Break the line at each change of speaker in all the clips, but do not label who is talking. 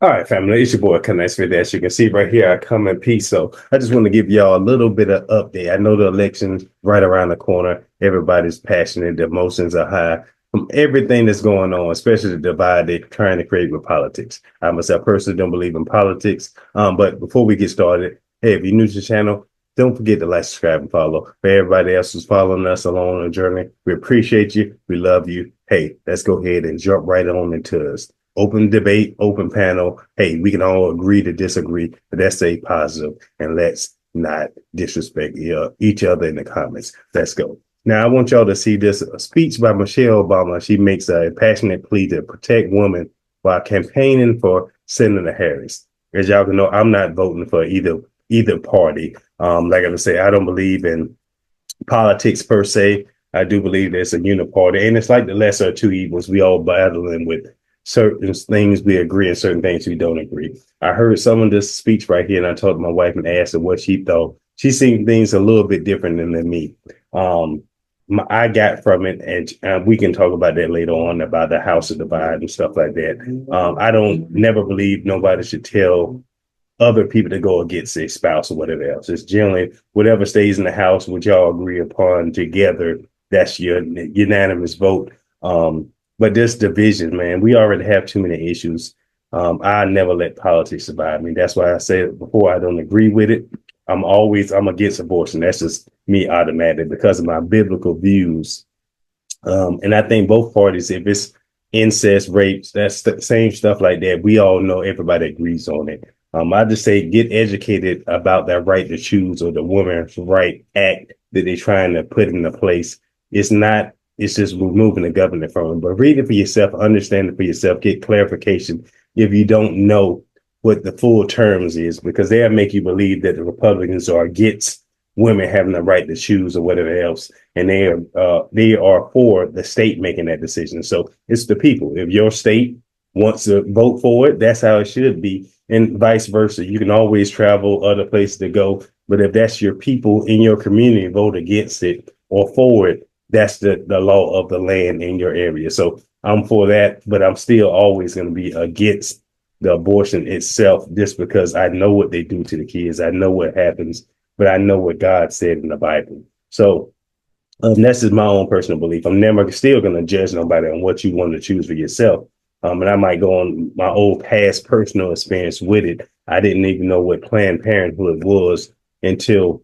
All right, family, it's your boy Connects with. As you can see right here, I come in peace. So I just want to give y'all a little bit of update. I know the election's right around the corner. Everybody's passionate. The emotions are high from everything that's going on, especially the divide they're trying to create with politics. I myself personally don't believe in politics. But before we get started, hey, if you're new to the channel, don't forget to like, subscribe, and follow. For everybody else who's following us along on the journey, we appreciate you. We love you. Hey, let's go ahead and jump right on into us. Open debate, open panel. Hey, we can all agree to disagree, but let's stay positive and let's not disrespect each other in the comments. Let's go. Now, I want y'all to see this speech by Michelle Obama. She makes a passionate plea to protect women while campaigning for Senator Harris. As y'all can know, I'm not voting for either party. Like I say, I don't believe in politics per se. I do believe there's a uniparty, and it's like the lesser of two evils. We all battling with certain things we agree and certain things we don't agree. I heard some of this speech right here, and I talked to my wife and asked her what she thought. She seen things a little bit different than me. I got from it, and we can talk about that later on about the house of divide and stuff like that. I don't never believe nobody should tell other people to go against their spouse or whatever else. It's generally whatever stays in the house, which y'all agree upon together. That's your unanimous vote. But this division, man, we already have too many issues. I never let politics survive me. That's why I said before, I don't agree with it. I'm against abortion. That's just me automatic because of my biblical views. And I think both parties, if it's incest, rapes, that's the same stuff like that. We all know everybody agrees on it. I just say get educated about that right to choose or the woman's right act that they're trying to put into place. It's just removing the government from it. But read it for yourself, understand it for yourself, get clarification if you don't know what the full terms is, because they'll make you believe that the Republicans are against women having the right to choose or whatever else. And they are for the state making that decision. So it's the people. If your state wants to vote for it, that's how it should be. And vice versa. You can always travel other places to go. But if that's your people in your community vote against it or for it, that's the law of the land in your area. So I'm for that, but I'm still always going to be against the abortion itself, just because I know what they do to the kids. I know what happens, but I know what God said in the Bible. So that's just my own personal belief. I'm never still going to judge nobody on what you want to choose for yourself. And I might go on my old past personal experience with it. I didn't even know what Planned Parenthood was until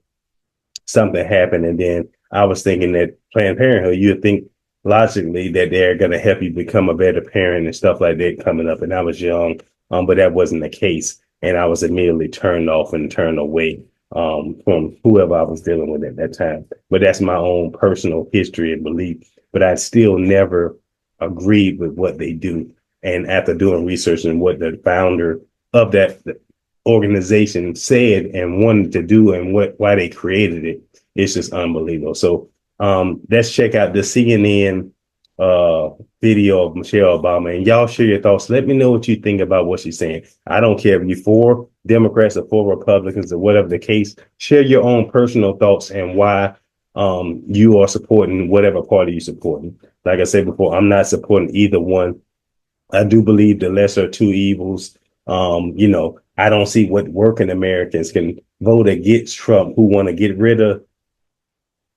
something happened. And then I was thinking that Planned Parenthood, you'd think logically that they're going to help you become a better parent and stuff like that coming up. And I was young, but that wasn't the case. And I was immediately turned off and turned away from whoever I was dealing with at that time. But that's my own personal history and belief. But I still never agreed with what they do. And after doing research and what the founder of that organization said and wanted to do and why they created it, it's just unbelievable. So let's check out the CNN video of Michelle Obama, and y'all share your thoughts. Let me know what you think about what she's saying. I don't care if you're for Democrats or for Republicans or whatever the case. Share your own personal thoughts and why you are supporting whatever party you're supporting. Like I said before, I'm not supporting either one. I do believe the lesser of two evils. I don't see what working Americans can vote against Trump who want to get rid of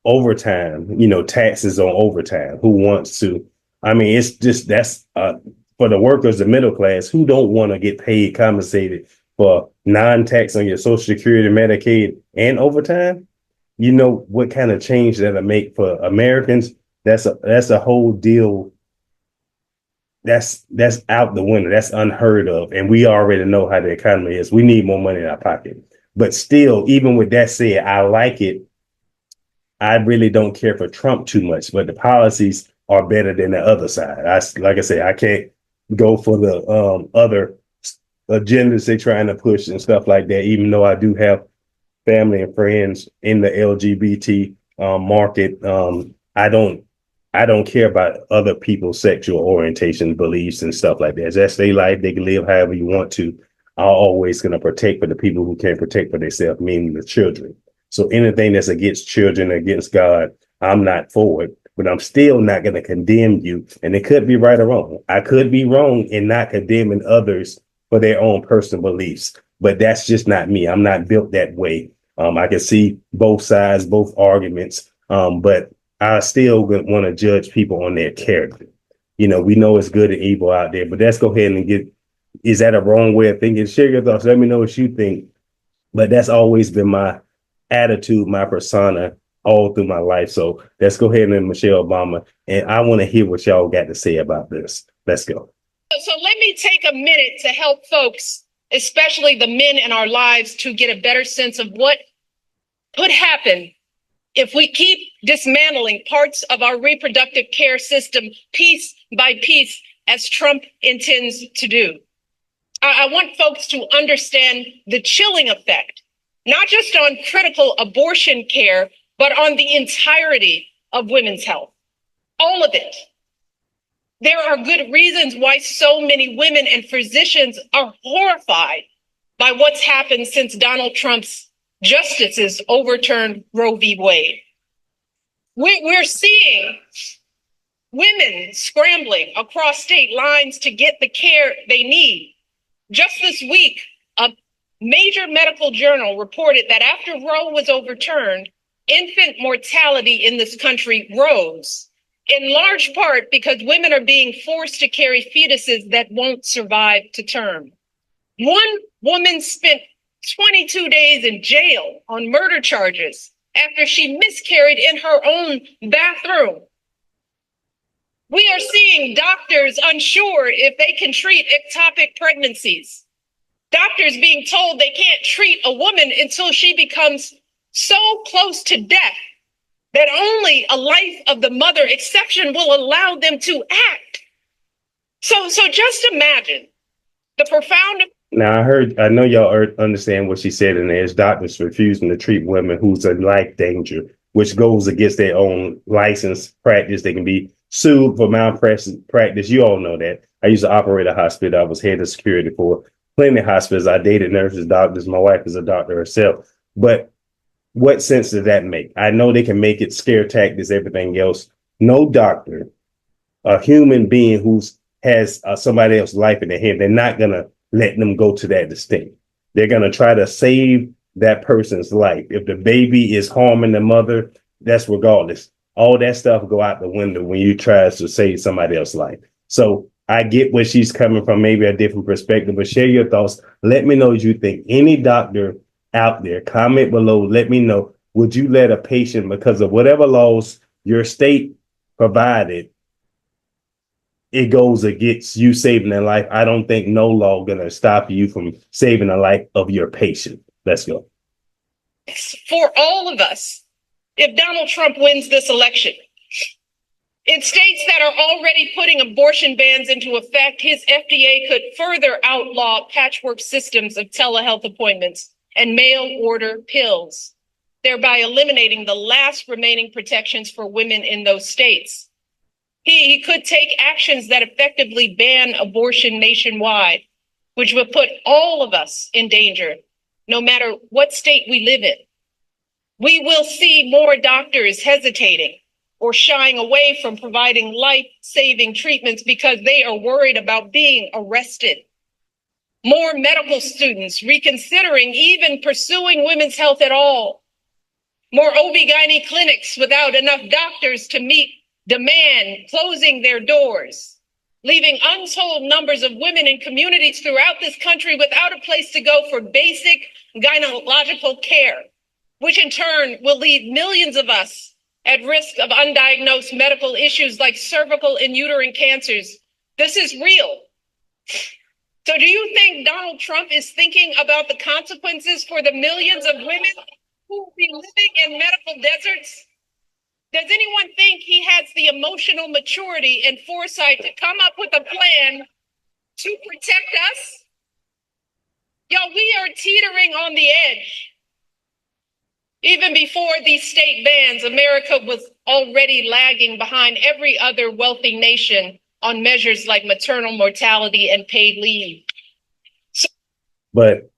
overtime, taxes on overtime, who wants to. I mean, it's just that's for the workers, the middle class, who don't want to get paid, compensated for non-tax on your Social Security, Medicaid, and overtime. You know what kind of change that'll make for Americans? That's a whole deal. That's out the window. That's unheard of. And we already know how the economy is. We need more money in our pocket. But still, even with that said, I like it. I really don't care for Trump too much, but the policies are better than the other side. Like I say, I can't go for the other agendas they're trying to push and stuff like that, even though I do have family and friends in the LGBT market. I don't care about other people's sexual orientation, beliefs, and stuff like that. That's their life. They can live however you want to. I'm always going to protect for the people who can't protect for themselves, meaning the children. So anything that's against children, against God, I'm not for it. But I'm still not going to condemn you. And it could be right or wrong. I could be wrong in not condemning others for their own personal beliefs. But that's just not me. I'm not built that way. I can see both sides, both arguments, but I still want to judge people on their character. You know, we know it's good and evil out there, but let's go ahead and is that a wrong way of thinking? Share your thoughts. Let me know what you think. But that's always been my attitude, my persona all through my life. So let's go ahead and Michelle Obama. And I want to hear what y'all got to say about this. Let's go.
So let me take a minute to help folks, especially the men in our lives, to get a better sense of what could happen if we keep dismantling parts of our reproductive care system piece by piece, as Trump intends to do. I want folks to understand the chilling effect, not just on critical abortion care, but on the entirety of women's health, all of it. There are good reasons why so many women and physicians are horrified by what's happened since Donald Trump's justices overturned Roe v. Wade. We're seeing women scrambling across state lines to get the care they need. Just this week, a major medical journal reported that after Roe was overturned, infant mortality in this country rose, in large part because women are being forced to carry fetuses that won't survive to term. One woman spent 22 days in jail on murder charges after she miscarried in her own bathroom. We are seeing doctors unsure if they can treat ectopic pregnancies. Doctors being told they can't treat a woman until she becomes so close to death that only a life of the mother exception will allow them to act. So just imagine the profound.
Now, I know y'all understand what she said, and there's doctors refusing to treat women who's a life danger, which goes against their own licensed practice. They can be sued for malpractice. You all know that. I used to operate a hospital. I was head of security for plenty of hospitals. I dated nurses, doctors. My wife is a doctor herself. But what sense does that make? I know they can make it scare tactics, everything else. No doctor, a human being who has somebody else's life in their hand, they're not going to let them go to that extent. They're going to try to save that person's life. If the baby is harming the mother, that's regardless. All that stuff go out the window when you try to save somebody else's life. So I get where she's coming from, maybe a different perspective, but share your thoughts. Let me know what you think. Any doctor out there, comment below. Let me know. Would you let a patient, because of whatever laws your state provided, it goes against you saving their life? I don't think no law going to stop you from saving the life of your patient. Let's go.
For all of us, if Donald Trump wins this election, in states that are already putting abortion bans into effect, his FDA could further outlaw patchwork systems of telehealth appointments and mail order pills, thereby eliminating the last remaining protections for women in those states. He could take actions that effectively ban abortion nationwide, which would put all of us in danger, no matter what state we live in. We will see more doctors hesitating or shying away from providing life-saving treatments because they are worried about being arrested. More medical students reconsidering even pursuing women's health at all. More OB/GYN clinics without enough doctors to meet demand, closing their doors, leaving untold numbers of women in communities throughout this country without a place to go for basic gynecological care, which in turn will leave millions of us at risk of undiagnosed medical issues like cervical and uterine cancers. This is real. So do you think Donald Trump is thinking about the consequences for the millions of women who will be living in medical deserts? Does anyone think he has the emotional maturity and foresight to come up with a plan to protect us? Y'all, we are teetering on the edge. Even before these state bans, America was already lagging behind every other wealthy nation on measures like maternal mortality and paid leave.
But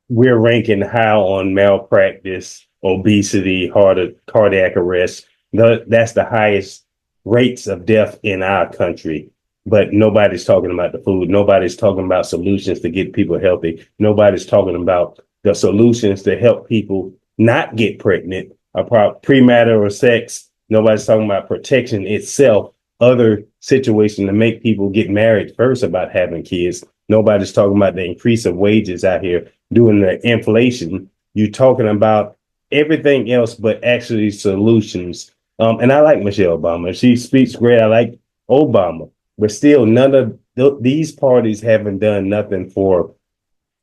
we're ranking high on malpractice, obesity, cardiac arrest. That's the highest rates of death in our country. but nobody's talking about the food. Nobody's talking about solutions to get people healthy. Nobody's talking about the solutions to help people not get pregnant, about premarital sex. Nobody's talking about protection itself, other situations to make people get married first about having kids. Nobody's talking about the increase of wages out here, doing the inflation. You're talking about everything else, but actually solutions. And I like Michelle Obama. She speaks great. I like Obama, but still none of these parties haven't done nothing for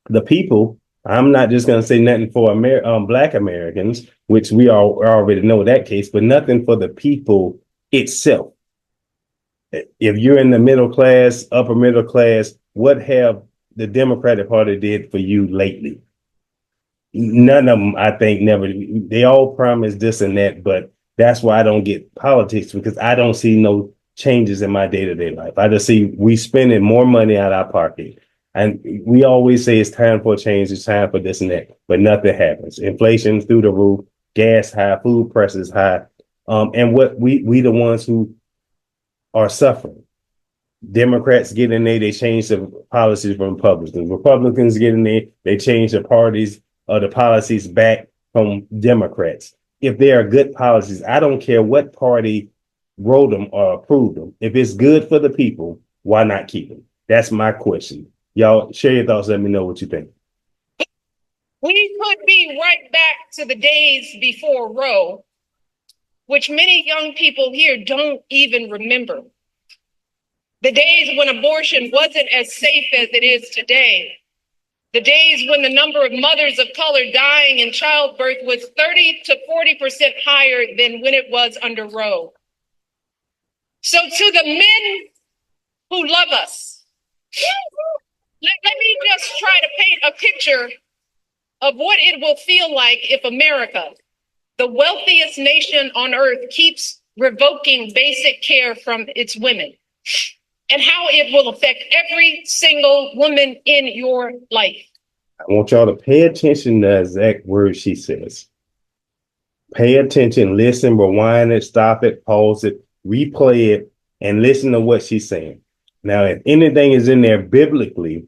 the people. I'm not just going to say nothing for Black Americans, which we all already know that case, but nothing for the people itself. If you're in the middle class, upper middle class, what have the Democratic Party did for you lately? None of them, I think, never. They all promise this and that, but that's why I don't get politics, because I don't see no changes in my day-to-day life. I just see we spending more money out of our pocket. And we always say it's time for a change, it's time for this and that, but nothing happens. Inflation through the roof, gas high, food prices high. And what we the ones who are suffering. Democrats get in there, they change the policies from Republicans. Republicans get in there, they change the parties or the policies back from Democrats. If they are good policies, I don't care what party wrote them or approved them. If it's good for the people, why not keep them? That's my question. Y'all share your thoughts. Let me know what you think.
We could be right back to the days before Roe, which many young people here don't even remember. The days when abortion wasn't as safe as it is today. The days when the number of mothers of color dying in childbirth was 30 to 40% higher than when it was under Roe. So to the men who love us, let me just try to paint a picture of what it will feel like if America, the wealthiest nation on earth, keeps revoking basic care from its women, and how it will affect every single woman in your life.
I want y'all to pay attention to the exact words she says. Pay attention, listen, rewind it, stop it, pause it, replay it, and listen to what she's saying. Now, if anything is in there biblically,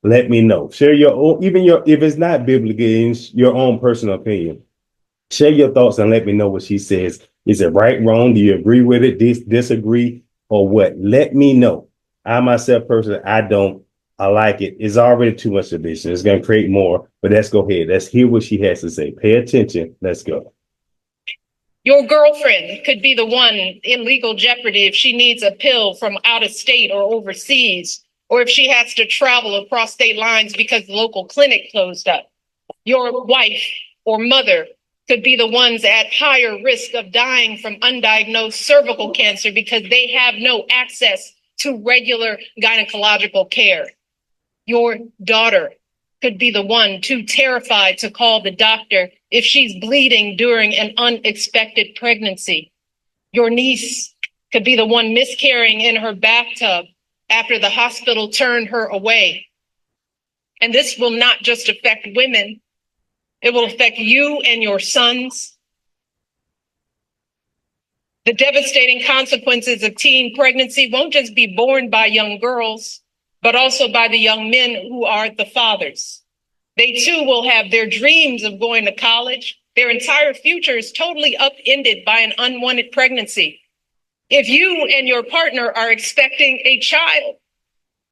let me know. Share your own, if it's not biblically, it's your own personal opinion. Share your thoughts and let me know what she says. Is it right, wrong? Do you agree with it, disagree, or what? Let me know. I myself personally, I like it. It's already too much division. It's going to create more, but let's go ahead. Let's hear what she has to say. Pay attention. Let's go.
Your girlfriend could be the one in legal jeopardy if she needs a pill from out of state or overseas, or if she has to travel across state lines because the local clinic closed up. Your wife or mother could be the ones at higher risk of dying from undiagnosed cervical cancer because they have no access to regular gynecological care. Your daughter could be the one too terrified to call the doctor if she's bleeding during an unexpected pregnancy. Your niece could be the one miscarrying in her bathtub after the hospital turned her away. And this will not just affect women, it will affect you and your sons. The devastating consequences of teen pregnancy won't just be borne by young girls, but also by the young men who are the fathers. They too will have their dreams of going to college. Their entire future is totally upended by an unwanted pregnancy. If you and your partner are expecting a child,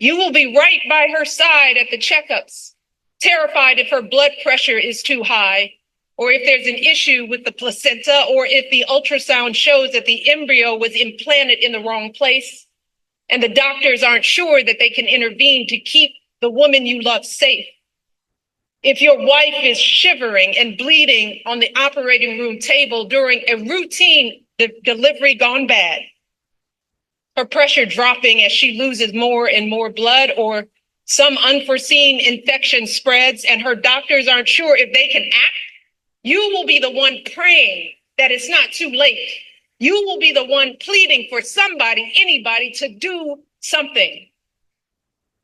you will be right by her side at the checkups, terrified if her blood pressure is too high, or if there's an issue with the placenta, or if the ultrasound shows that the embryo was implanted in the wrong place, and the doctors aren't sure that they can intervene to keep the woman you love safe. If your wife is shivering and bleeding on the operating room table during a routine delivery gone bad, her pressure dropping as she loses more and more blood, or some unforeseen infection spreads and her doctors aren't sure if they can act, you will be the one praying that it's not too late. You will be the one pleading for somebody, anybody to do something.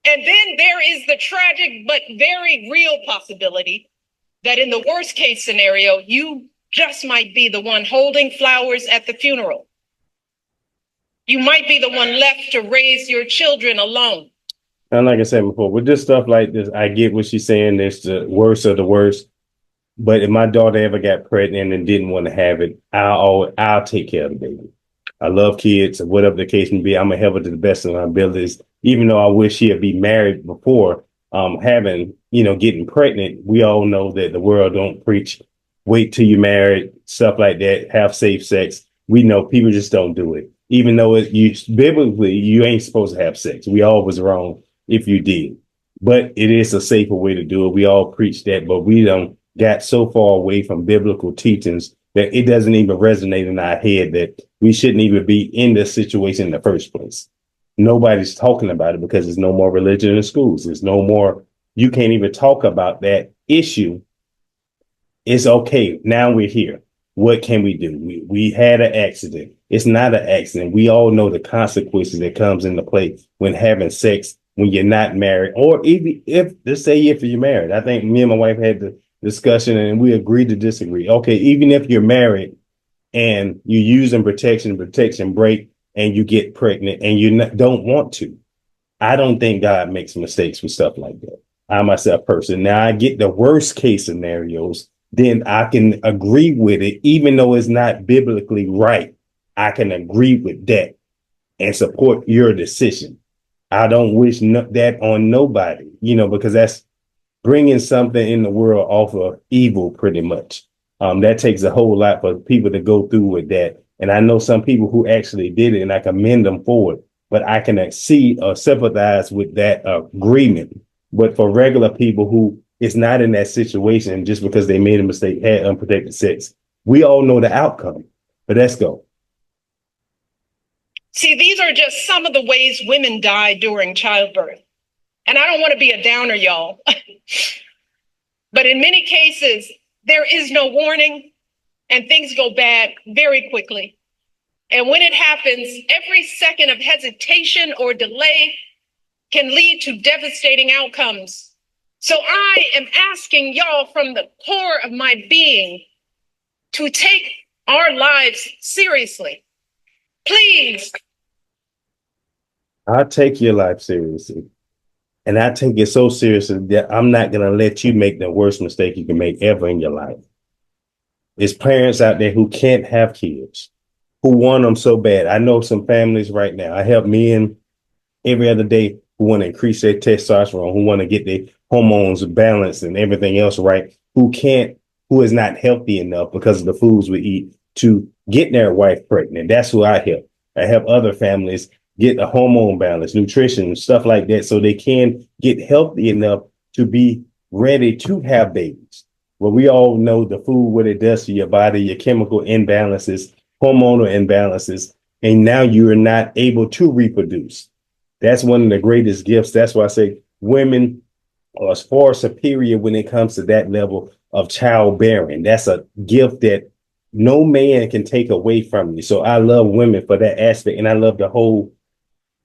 And then there is the tragic but very real possibility that in the worst case scenario, you just might be the one holding flowers at the funeral. you might be the one left to raise your children alone.
And like I said before, with this stuff like this, I get what she's saying. It's the worst of the worst. But if my daughter ever got pregnant and didn't want to have it, I'll take care of the baby. I love kids, whatever the case may be. I'm gonna help her to the best of my abilities. Even though I wish she'd be married before getting pregnant. We all know that the world don't preach wait till you're married, stuff like that, have safe sex. We know people just don't do it. Even though biblically you ain't supposed to have sex. We all was wrong if you did. But it is a safer way to do it. We all preach that, but we don't got so far away from biblical teachings that it doesn't even resonate in our head that we shouldn't even be in this situation in the first place. Nobody's talking about it because there's no more religion in schools. There's no more, you can't even talk about that issue. It's okay. Now we're here. What can we do? We had an accident. It's not an accident. We all know the consequences that comes into play when having sex when you're not married, or even let's say if you're married. I think me and my wife had the discussion and we agreed to disagree. Okay, even if you're married and you're using protection break, and you get pregnant and you don't want to, I don't think God makes mistakes with stuff like that. I myself person. Now I get the worst case scenarios, then I can agree with it, even though it's not biblically right. I can agree with that and support your decision. I don't wish that on nobody, because that's bringing something in the world off of evil pretty much. That takes a whole lot for people to go through with that. And I know some people who actually did it and I commend them for it, but I can see or sympathize with that agreement. But for regular people who is not in that situation just because they made a mistake, had unprotected sex, we all know the outcome. But let's go.
See, these are just some of the ways women die during childbirth. And I don't want to be a downer, y'all. But in many cases, there is no warning and things go bad very quickly. And when it happens, every second of hesitation or delay can lead to devastating outcomes. So I am asking y'all from the core of my being to take our lives seriously. Please.
I take your life seriously. And I take it so seriously that I'm not going to let you make the worst mistake you can make ever in your life. There's parents out there who can't have kids, who want them so bad. I know some families right now. I help men every other day who want to increase their testosterone, who want to get their hormones balanced and everything else right, who is not healthy enough because of the foods we eat to get their wife pregnant. That's who I help. I help other families get a hormone balance, nutrition, stuff like that, so they can get healthy enough to be ready to have babies. Well, we all know the food, what it does to your body, your chemical imbalances, hormonal imbalances, and now you are not able to reproduce. That's one of the greatest gifts. That's why I say women are far superior when it comes to that level of childbearing. That's a gift that no man can take away from you. So I love women for that aspect, and I love the whole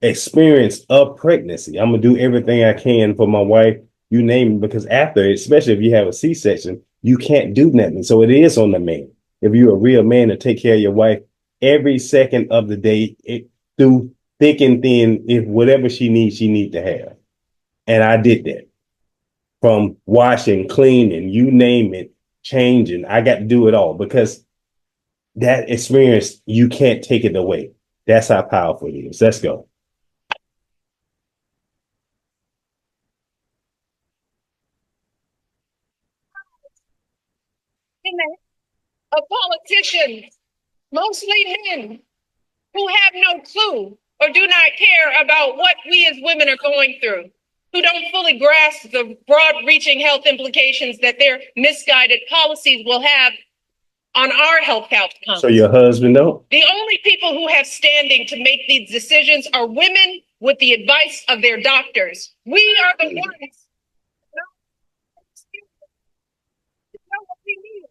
experience of pregnancy. I'm gonna do everything I can for my wife, you name it, because after, especially if you have a C-section, you can't do nothing. So it is on the man. If you're a real man, to take care of your wife every second of the day, through thick and thin, if whatever she needs to have. And I did that. From washing, cleaning, you name it, changing. I got to do it all because that experience, you can't take it away. That's how powerful it is. Let's go.
Of politicians, mostly men, who have no clue or do not care about what we as women are going through, who don't fully grasp the broad-reaching health implications that their misguided policies will have on our health outcomes.
So your husband don't?
The only people who have standing to make these decisions are women with the advice of their doctors. We are the ones who know what we need.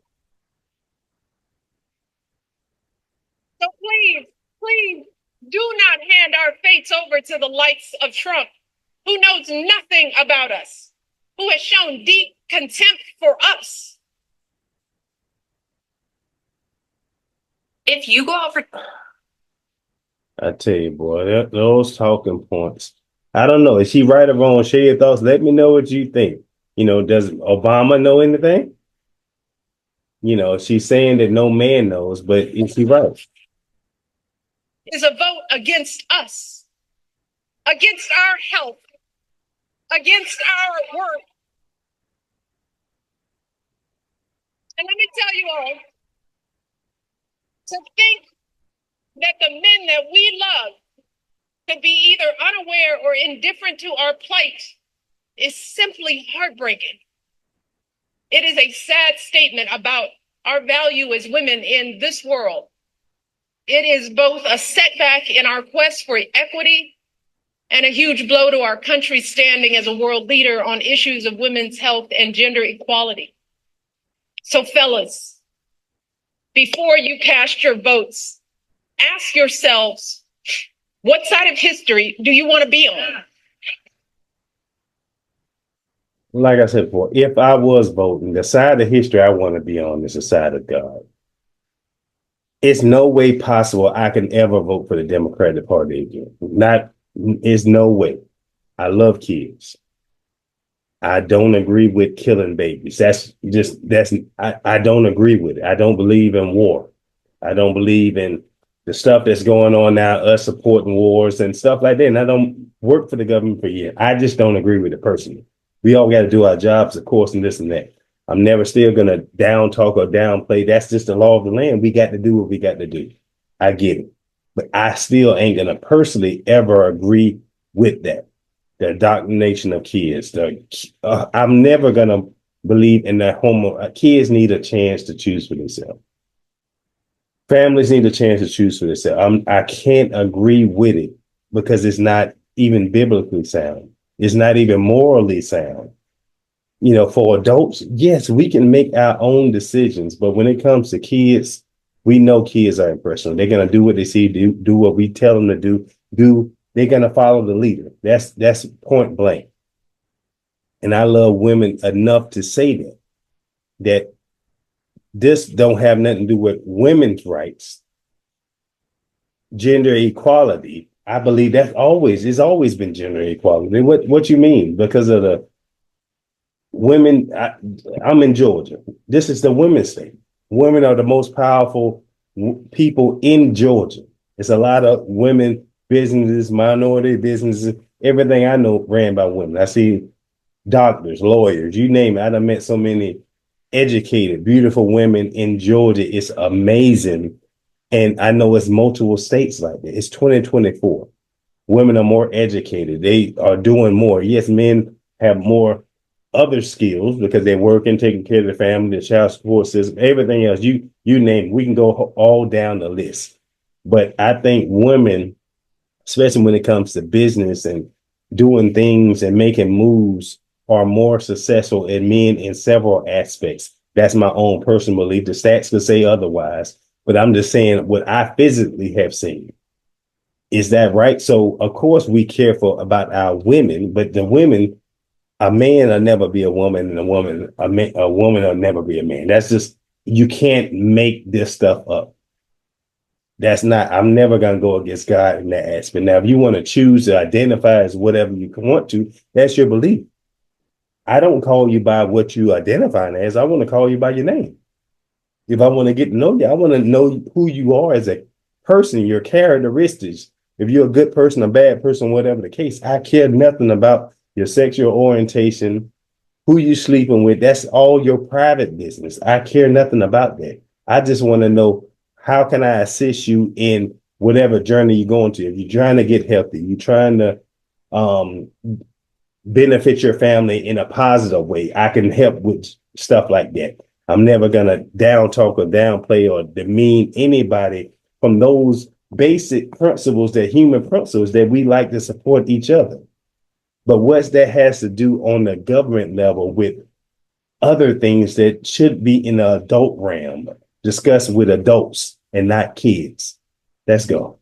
So please do not hand our fates over to the likes of Trump, who knows nothing about us, who has shown deep contempt for us.
If you go out for...
I tell you, boy, those talking points. I don't know. Is she right or wrong? Share your thoughts. Let me know what you think. Does Obama know anything? She's saying that no man knows, but is she right?
Is a vote against us, against our health, against our work. And let me tell you all, to think that the men that we love could be either unaware or indifferent to our plight is simply heartbreaking. It is a sad statement about our value as women in this world. It is both a setback in our quest for equity and a huge blow to our country's standing as a world leader on issues of women's health and gender equality. So fellas, before you cast your votes, ask yourselves, what side of history do you want to be on?
Like I said before, if I was voting, the side of history I want to be on is the side of God. It's no way possible I can ever vote for the Democratic Party again. It's no way. I love kids. I don't agree with killing babies. I don't agree with it. I don't believe in war. I don't believe in the stuff that's going on now, us supporting wars and stuff like that. And I don't work for the government for years. I just don't agree with it personally. We all got to do our jobs, of course, and this and that. I'm never still going to down talk or downplay. That's just the law of the land. We got to do what we got to do. I get it. But I still ain't going to personally ever agree with that. The indoctrination of kids. I'm never going to believe in that kids need a chance to choose for themselves. Families need a chance to choose for themselves. I can't agree with it because it's not even biblically sound. It's not even morally sound. For adults, yes, we can make our own decisions, but when it comes to kids, we know kids are impressionable. They're gonna do what they see, do what we tell them to do. They're gonna follow the leader. That's point blank. And I love women enough to say that this don't have nothing to do with women's rights, gender equality. I believe it's always been gender equality. What you mean? Because of the women, I'm in Georgia. This is the women's state. Women are the most powerful people in Georgia. It's a lot of women businesses, minority businesses, everything I know ran by women. I see doctors, lawyers, you name it. I done met so many educated, beautiful women in Georgia. It's amazing. And I know it's multiple states like that. It's 2024. Women are more educated. They are doing more. Yes, men have more other skills because they're working, taking care of the family, the child support system, everything else. You name it. We can go all down the list. But I think women, especially when it comes to business and doing things and making moves, are more successful than men in several aspects. That's my own personal belief. The stats could say otherwise, but I'm just saying what I physically have seen. Is that right? So, of course, we care about our women, but the women, a man will never be a woman, and a woman will never be a man. That's just, you can't make this stuff up. I'm never going to go against God in that aspect. Now, if you want to choose to identify as whatever you want to, that's your belief. I don't call you by what you identify as. I want to call you by your name. If I want to get to know you, I want to know who you are as a person, your characteristics. If you're a good person, a bad person, whatever the case, I care nothing about your sexual orientation, who you sleeping with. That's all your private business. I care nothing about that. I just want to know, how can I assist you in whatever journey you're going to? If you're trying to get healthy, you're trying to benefit your family in a positive way, I can help with stuff like that. I'm never going to down talk or downplay or demean anybody from those basic principles, that human principles that we like to support each other. But what's that has to do on the government level with other things that should be in the adult realm, discussed with adults and not kids? Let's go.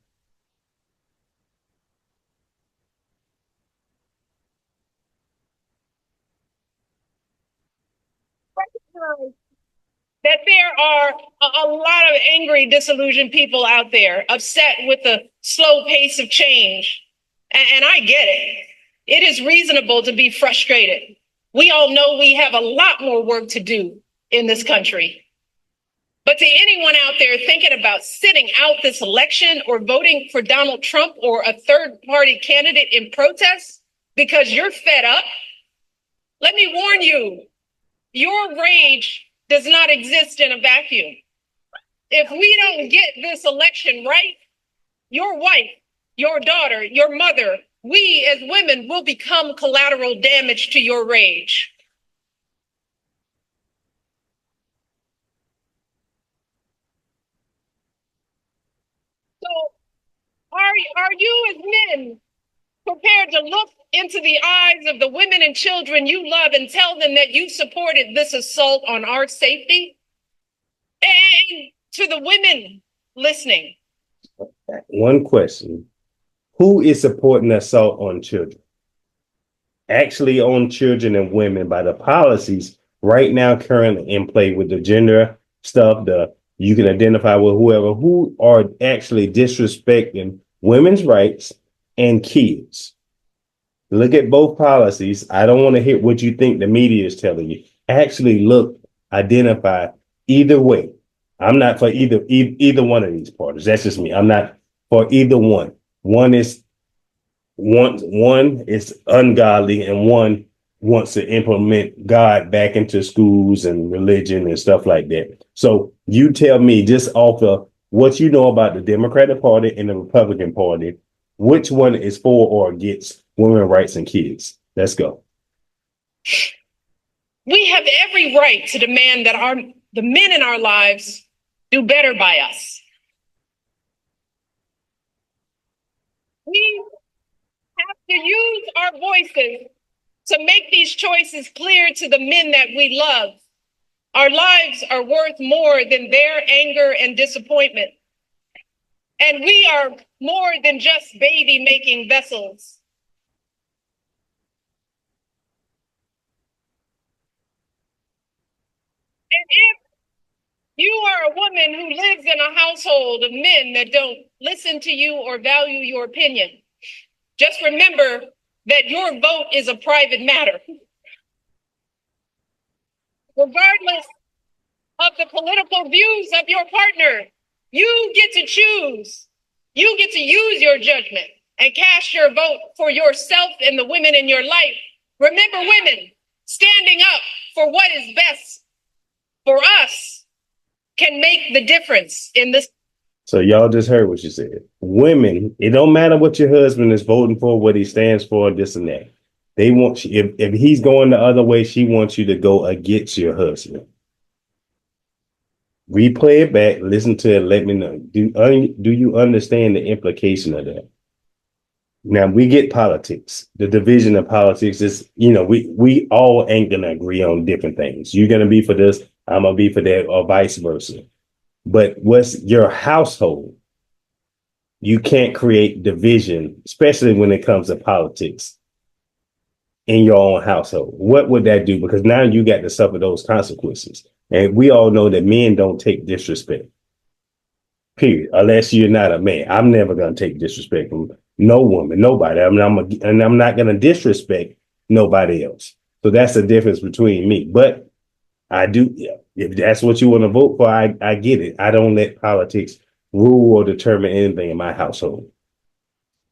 That there are a lot of angry, disillusioned people out there upset with the slow pace of change. And I get it. It is reasonable to be frustrated. We all know we have a lot more work to do in this country. But to anyone out there thinking about sitting out this election or voting for Donald Trump or a third-party candidate in protest because you're fed up, let me warn you, your rage does not exist in a vacuum. If we don't get this election right, your wife, your daughter, your mother, we as women will become collateral damage to your rage. So are you as men prepared to look into the eyes of the women and children you love and tell them that you supported this assault on our safety? And to the women listening.
One question. Who is supporting assault on children? Actually on children and women by the policies right now currently in play with the gender stuff, you can identify with whoever, who are actually disrespecting women's rights and kids. Look at both policies. I don't want to hear what you think the media is telling you. Actually look, identify either way. I'm not for either one of these parties. That's just me. I'm not for either one. One is ungodly and one wants to implement God back into schools and religion and stuff like that. So you tell me, just off of what you know about the Democratic Party and the Republican Party, which one is for or against women's rights and kids? Let's go.
We have every right to demand that the men in our lives do better by us. We have to use our voices to make these choices clear to the men that we love. Our lives are worth more than their anger and disappointment. And we are more than just baby-making vessels. And if you are a woman who lives in a household of men that don't listen to you or value your opinion, just remember that your vote is a private matter. Regardless of the political views of your partner, you get to choose. You get to use your judgment and cast your vote for yourself and the women in your life. Remember, women, standing up for what is best for us can make the difference in this.
So y'all just heard what you said. Women, it don't matter what your husband is voting for, what he stands for, this and that. They want you, if he's going the other way, she wants you to go against your husband. Replay it back, listen to it, let me know. Do you understand the implication of that? Now we get politics. The division of politics is, we all ain't gonna agree on different things. You're gonna be for this, I'm gonna be for that, or vice versa. But what's your household? You can't create division, especially when it comes to politics in your own household. What would that do? Because now you got to suffer those consequences. And we all know that men don't take disrespect, period, unless you're not a man. I'm never going to take disrespect from no woman, nobody. I'm not going to disrespect nobody else. So that's the difference between me. But I do, if that's what you want to vote for, I get it. I don't let politics rule or determine anything in my household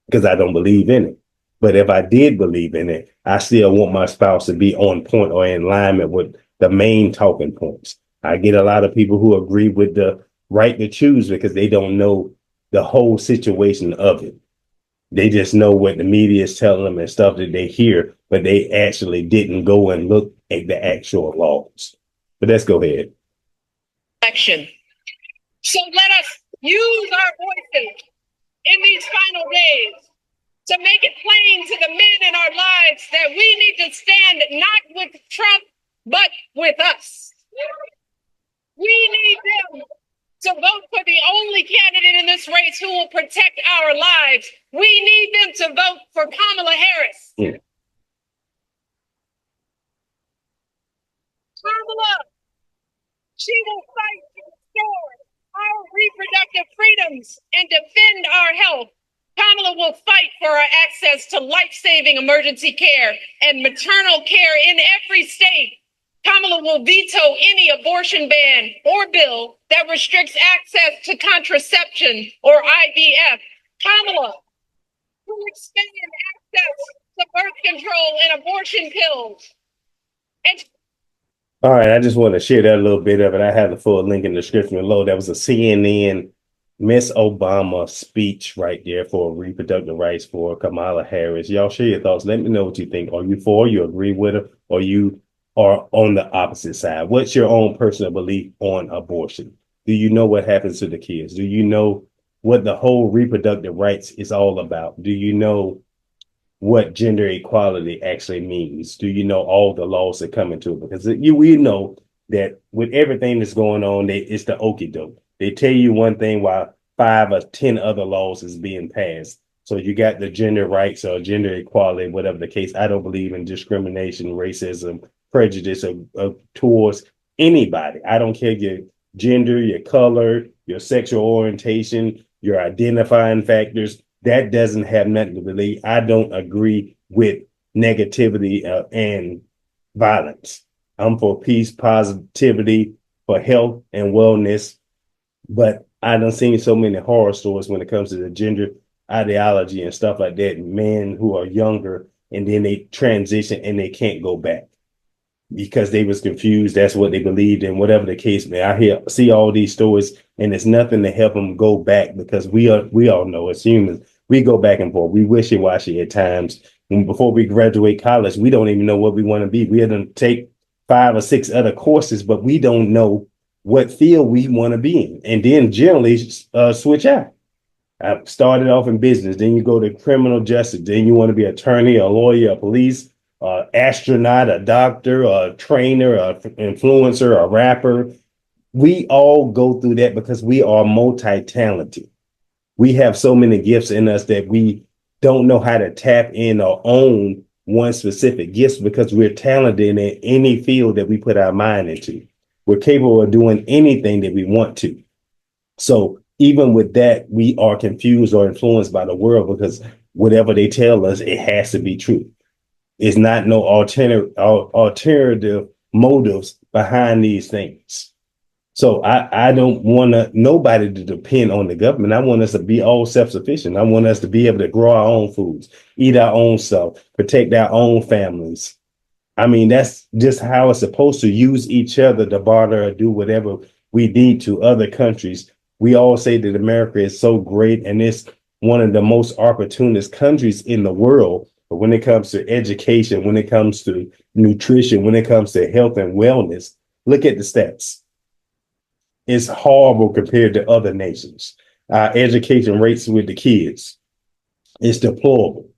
because I don't believe in it. But if I did believe in it, I still want my spouse to be on point or in alignment with the main talking points. I get a lot of people who agree with the right to choose because they don't know the whole situation of it. They just know what the media is telling them and stuff that they hear, but they actually didn't go and look at the actual laws. But let's go ahead.
Action. So let us use our voices in these final days to make it plain to the men in our lives that we need to stand not with Trump, but with us. We need them to vote for the only candidate in this race who will protect our lives. We need them to vote for Kamala Harris.
Yeah.
Kamala, she will fight to restore our reproductive freedoms and defend our health, Kamala will fight for our access to life-saving emergency care and maternal care in every state. Kamala will veto any abortion ban or bill that restricts access to contraception or IVF. Kamala will expand access to birth control and abortion pills. And
All right, I just want to share that a little bit of it. I have the full link in the description below. That was a CNN Miss Obama speech right there for reproductive rights for Kamala Harris. Y'all share your thoughts. Let me know what you think. Are you for, you agree with her, or you are on the opposite side? What's your own personal belief on abortion? Do you know what happens to the kids? Do you know what the whole reproductive rights is all about? Do you know what gender equality actually means? Do you know all the laws that come into it? Because we know that with everything that's going on, it's the okie doke. They tell you one thing while 5 or 10 other laws is being passed. So you got the gender rights or gender equality, whatever the case. I don't believe in discrimination, racism, prejudice towards anybody. I don't care your gender, your color, your sexual orientation, your identifying factors. That doesn't have nothing to believe. I don't agree with negativity and violence. I'm for peace, positivity, for health and wellness. But I done seen so many horror stories when it comes to the gender ideology and stuff like that. Men who are younger and then they transition and they can't go back because they was confused. That's what they believed in, whatever the case may. I see all these stories, and it's nothing to help them go back because we all know as humans, we go back and forth. We wishy-washy at times. And before we graduate college, we don't even know what we want to be. We had to take 5 or 6 other courses, but we don't know what field we want to be in. And then generally switch out. I started off in business, then you go to criminal justice, then you want to be an attorney, a lawyer, a police, astronaut, a doctor, a trainer, a influencer, a rapper. We all go through that because we are multi-talented. We have so many gifts in us that we don't know how to tap in or own one specific gift because we're talented in any field that we put our mind into. We're capable of doing anything that we want to. So even with that, we are confused or influenced by the world because whatever they tell us, it has to be true. It's not no alternative motives behind these things. So I don't want nobody to depend on the government. I want us to be all self-sufficient. I want us to be able to grow our own foods, eat our own stuff, protect our own families. I mean, that's just how it's supposed to. Use each other to barter or do whatever we need to other countries. We all say that America is so great and it's one of the most opportunist countries in the world. But when it comes to education, when it comes to nutrition, when it comes to health and wellness, look at the stats. It's horrible compared to other nations. Our education rates with the kids, it's deplorable.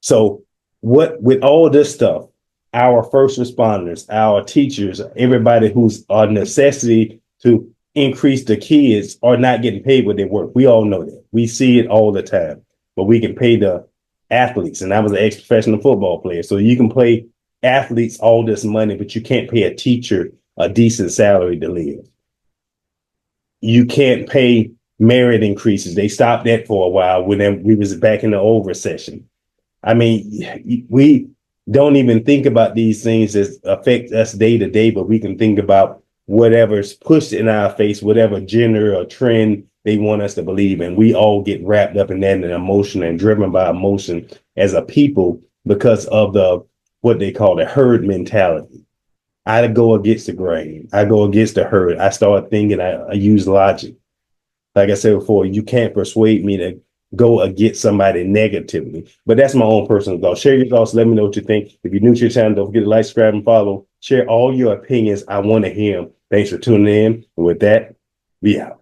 So with all this stuff, our first responders, our teachers, everybody who's a necessity to increase the kids are not getting paid what they work. We all know that. We see it all the time. But we can pay the athletes, and I was an ex-professional football player. So you can pay athletes all this money, but you can't pay a teacher a decent salary to live. You can't pay merit increases. They stopped that for a while when we was back in the old recession. I mean, we don't even think about these things that affect us day to day, but we can think about whatever's pushed in our face, whatever gender or trend they want us to believe in. We all get wrapped up in that and emotion and driven by emotion as a people because of what they call the herd mentality. I go against the grain. I go against the herd. I start thinking, I use logic. Like I said before, you can't persuade me to go against somebody negatively. But that's my own personal thought. Share your thoughts. Let me know what you think. If you're new to your channel, don't forget to like, subscribe, and follow. Share all your opinions. I want to hear them. Thanks for tuning in. And with that, we out.